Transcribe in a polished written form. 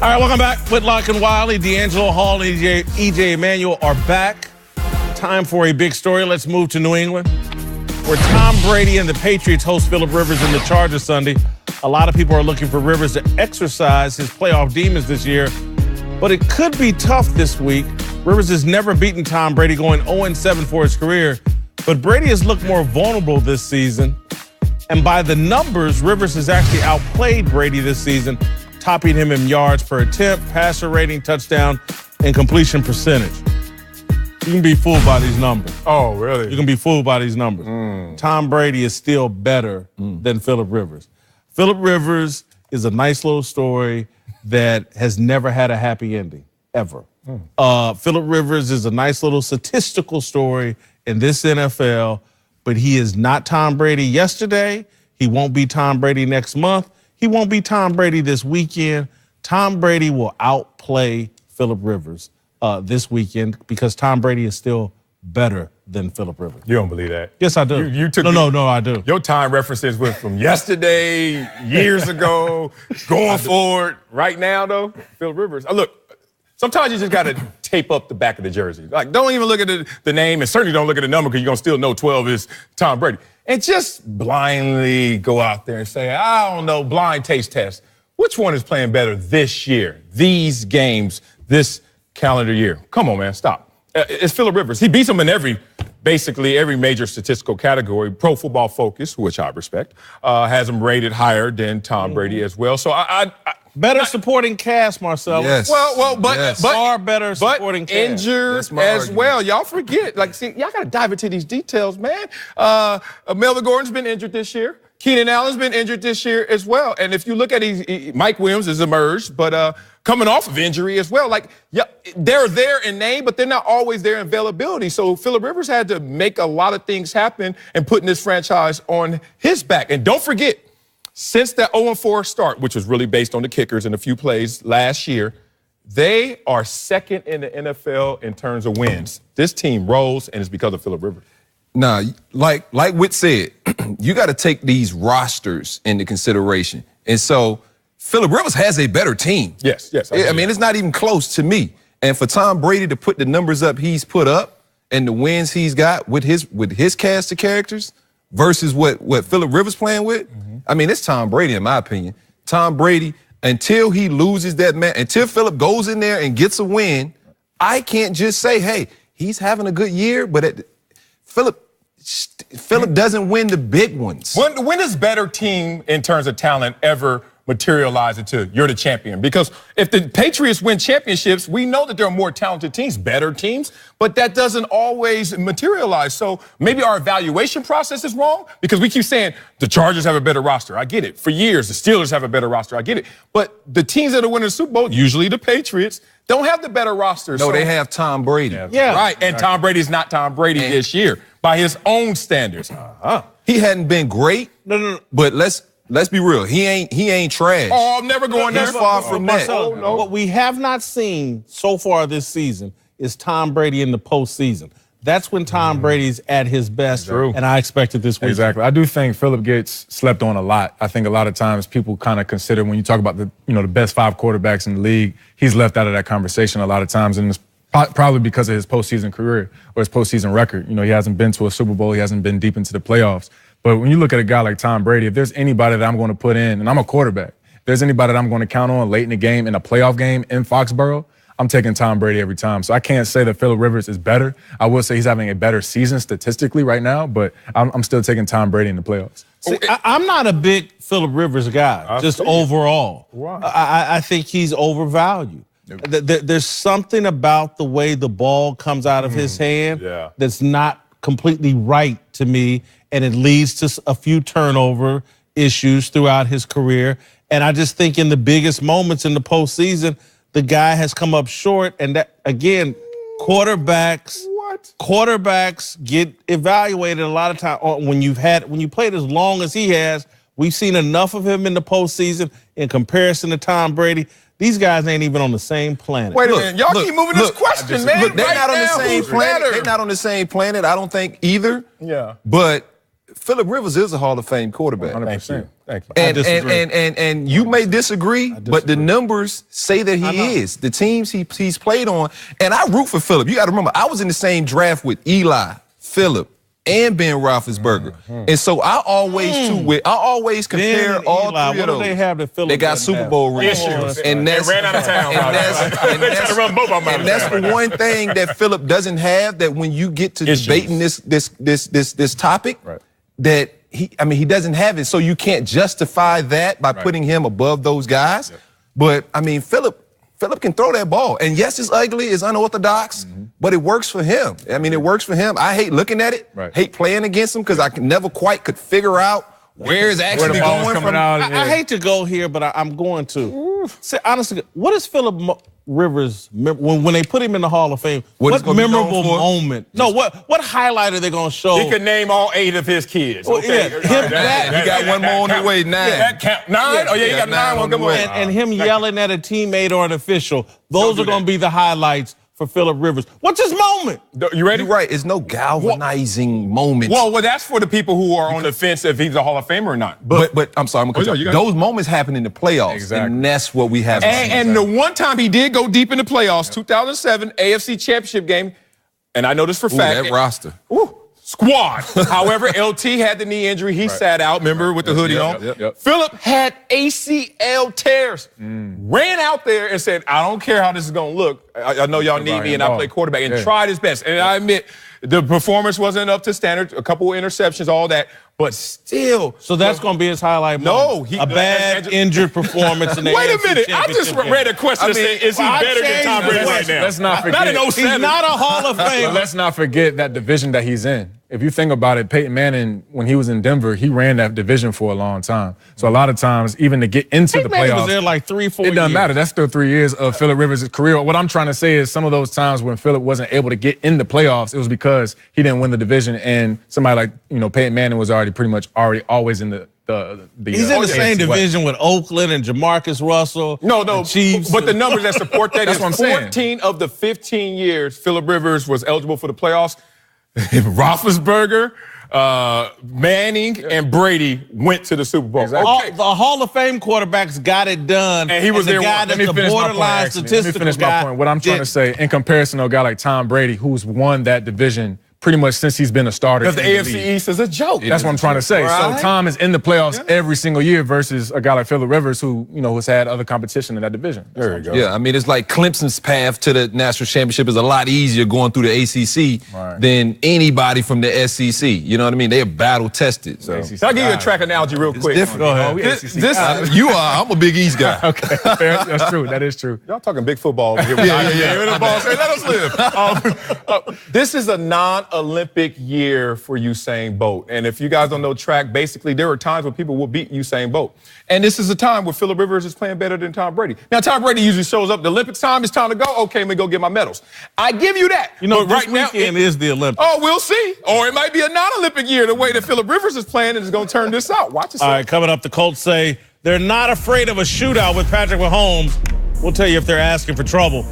All right, welcome back. Whitlock and Wiley, D'Angelo Hall, and EJ Manuel are back. Time for a big story. Let's move to New England, where Tom Brady and the Patriots host Philip Rivers in the Chargers Sunday. A lot of people are looking for Rivers to exercise his playoff demons this year, but it could be tough this week. Rivers has never beaten Tom Brady, going 0-7 for his career, but Brady has looked more vulnerable this season. And by the numbers, Rivers has actually outplayed Brady this season, topping him in yards per attempt, passer rating, touchdown, and completion percentage. You can be fooled by these numbers. Oh, really? You can be fooled by these numbers. Tom Brady is still better than Philip Rivers. Philip Rivers is a nice little story that has never had a happy ending, ever. Philip Rivers is a nice little statistical story in this NFL, but he is not Tom Brady yesterday. He won't be Tom Brady next month. He won't be Tom Brady this weekend. Tom Brady will outplay Philip Rivers this weekend because Tom Brady is still better than Philip Rivers. You don't believe that? Yes, I do. You took No, I do. Your time references went from yesterday, years ago, going forward. Right now, though, Philip Rivers. Look, sometimes you just got to tape up the back of the jersey. Like, don't even look at the name, and certainly don't look at the number because you're going to still know 12 is Tom Brady. And just blindly go out there and say, I don't know, blind taste test. Which one is playing better this year, these games, this calendar year? Come on, man, stop. It's Philip Rivers. He beats him in basically every major statistical category. Pro Football Focus, which I respect, has him rated higher than Tom Brady as well. So better supporting cast, Marcelo. Yes. But far better supporting cast. Injured as well. Y'all forget. Like, see, y'all got to dive into these details, man. Melvin Gordon's been injured this year. Keenan Allen's been injured this year as well. And if you look at Mike Williams has emerged, but coming off of injury as well. Like, yeah, they're there in name, but they're not always there in availability. So Philip Rivers had to make a lot of things happen and putting this franchise on his back. And don't forget, since that 0-4 start, which was really based on the kickers and a few plays last year, they are second in the NFL in terms of wins. This team rolls, and it's because of Philip Rivers. Nah, like Whit said, you got to take these rosters into consideration. And so Philip Rivers has a better team. Yes. I mean, it's not even close to me. And for Tom Brady to put the numbers up he's put up and the wins he's got with his cast of characters versus what Philip Rivers playing with, I mean, it's Tom Brady in my opinion. Tom Brady, until he loses that match, until Philip goes in there and gets a win, I can't just say, hey, he's having a good year, but Philip doesn't win the big ones. When does better team in terms of talent ever materialize into you're the champion? Because if the Patriots win championships, we know that there are more talented teams, better teams, but that doesn't always materialize. So maybe our evaluation process is wrong because we keep saying the Chargers have a better roster. I get it. For years, the Steelers have a better roster. I get it. But the teams that are winning the Super Bowl, usually the Patriots, don't have the better roster. No, they have Tom Brady. Yeah. Right. And Tom Brady's not Tom Brady this year by his own standards. He hadn't been great. No. But let's be real. He ain't trash. Oh, I'm never going there. He's far from that. No. What we have not seen so far this season is Tom Brady in the postseason. That's when Tom Brady's at his best, True. and I expect it this week. Exactly. I do think Philip gets slept on a lot. I think a lot of times people kind of consider when you talk about the best 5 quarterbacks in the league, he's left out of that conversation a lot of times, and it's probably because of his postseason career or his postseason record. He hasn't been to a Super Bowl, he hasn't been deep into the playoffs. But when you look at a guy like Tom Brady, if there's anybody that I'm going to put in, and I'm a quarterback, if there's anybody that I'm going to count on late in the game, in a playoff game in Foxborough, I'm taking Tom Brady every time. So I can't say that Philip Rivers is better. I will say he's having a better season statistically right now, but I'm still taking Tom Brady in the playoffs. See, I'm not a big Philip Rivers guy, just overall. Right. I think he's overvalued. There's something about the way the ball comes out of his hand that's not completely right to me, and it leads to a few turnover issues throughout his career. And I just think in the biggest moments in the postseason, the guy has come up short. And that, again, quarterbacks get evaluated a lot of times. When you played as long as he has, we've seen enough of him in the postseason in comparison to Tom Brady. These guys ain't even on the same planet. Wait a minute. Y'all keep moving this question, man. Look, they're not on the same planet. Better? They're not on the same planet, I don't think, either. Yeah. But Philip Rivers is a Hall of Fame quarterback. 100%. Thank you. I disagree. And you may disagree, but the numbers say that he is. The teams he's played on, and I root for Phillip. You got to remember, I was in the same draft with Eli, Phillip, and Ben Roethlisberger, and so I always compare all Eli, three of what those. do they have that Phillip They got doesn't Super have? Bowl rings, Issues. and They that's ran out of town. They tried to run both of them out of that's town. the one thing that Phillip doesn't have. That when you get to Issues. debating this topic, Right. that he doesn't have it. So you can't justify that by putting him above those guys. Yep. But I mean, Phillip can throw that ball. And yes, it's ugly, it's unorthodox, but it works for him. I mean, it works for him. I hate looking at it, Right. hate playing against him because I never quite could figure out where it's actually the ball's going coming from. out. I hate to go here, but I'm going to. Say, honestly, what is Phillip Rivers when they put him in the Hall of Fame? What What he's gonna be known memorable for? moment? No, what highlight are they going to show? He could name all 8 of his kids. Well, Okay. yeah, All him- right, that- He got one more on the way, 9. That count. 9? Oh, yeah, he got 9 on the way. and him yelling at a teammate or an official. Those do are going to that. be the highlights for Phillip Rivers. What's his moment? You ready? You're right. It's no galvanizing moment. Well, that's for the people who are on the fence if he's a Hall of Famer or not. But I'm sorry, I'm gonna cut you you. got it. Those moments happen in the playoffs, Exactly. and that's what we have. And the one time he did go deep in the playoffs, 2007 AFC Championship game, and I know this for fact. that roster. Ooh, squad. However, LT had the knee injury. He sat out, remember, with the hoodie on. yep. Phillip had ACL tears. Ran out there and said, I don't care how this is going to look. I know y'all need me, and I play quarterback, and tried his best. And I admit, the performance wasn't up to standard, a couple of interceptions, all that, but still. So that's going to be his highlight No, moment. A bad and- injured performance in the Wait a AFC minute. I just Championship read a game. question that said, is he I better than changed Tom the Brady right question. now? Let's not forget. Not in He's 07. not a Hall of But Famer. let's not forget that division that he's in. If you think about it, Peyton Manning, when he was in Denver, he ran that division for a long time. So a lot of times, even to get into the Manning playoffs, was there like 3-4 years. it doesn't matter. That's still 3 years of Phillip Rivers' career. What I'm trying to say is some of those times when Phillip wasn't able to get in the playoffs, it was because he didn't win the division, and somebody like Peyton Manning was already always in the He's in the same AFC West. division with Oakland and Jamarcus Russell. No, the Chiefs. but the numbers that support that That's is what I'm saying. 14 of the 15 years Phillip Rivers was eligible for the playoffs. Roethlisberger, Manning, and Brady went to the Super Bowl. Exactly. Okay. The Hall of Fame quarterbacks got it done. And he was the there guy once. that's Let me the finish my point, borderline actually. Let me statistical finish guy. my point. What I'm trying to say, in comparison to a guy like Tom Brady, who's won that division pretty much since he's been a starter. Because the in AFC league. East is a joke. That's what I'm trying to say. Right. So Tom is in the playoffs every single year versus a guy like Phillip Rivers who, has had other competition in that division. There you go. Yeah, I mean, it's like Clemson's path to the national championship is a lot easier going through the ACC than anybody from the SEC. You know what I mean? They are battle tested. So. ACC. Can I give you a track analogy real quick? different. Go ahead. You are. I'm a Big East guy. Okay, fair. That's true. That is true. Y'all talking big football over here. Yeah. The ball. Say, let us live. This is a non-Olympic year for Usain Bolt. And if you guys don't know track, basically there are times when people will beat Usain Bolt. And this is a time where Phillip Rivers is playing better than Tom Brady. Now, Tom Brady usually shows up. The Olympics time, it's time to go. Okay, let me go get my medals. I give you that. But But this weekend is the Olympics. Oh, we'll see. Or it might be a non-Olympic year the way that Phillip Rivers is playing and is going to turn this out. Watch yourself. All right, coming up, the Colts say they're not afraid of a shootout with Patrick Mahomes. We'll tell you if they're asking for trouble.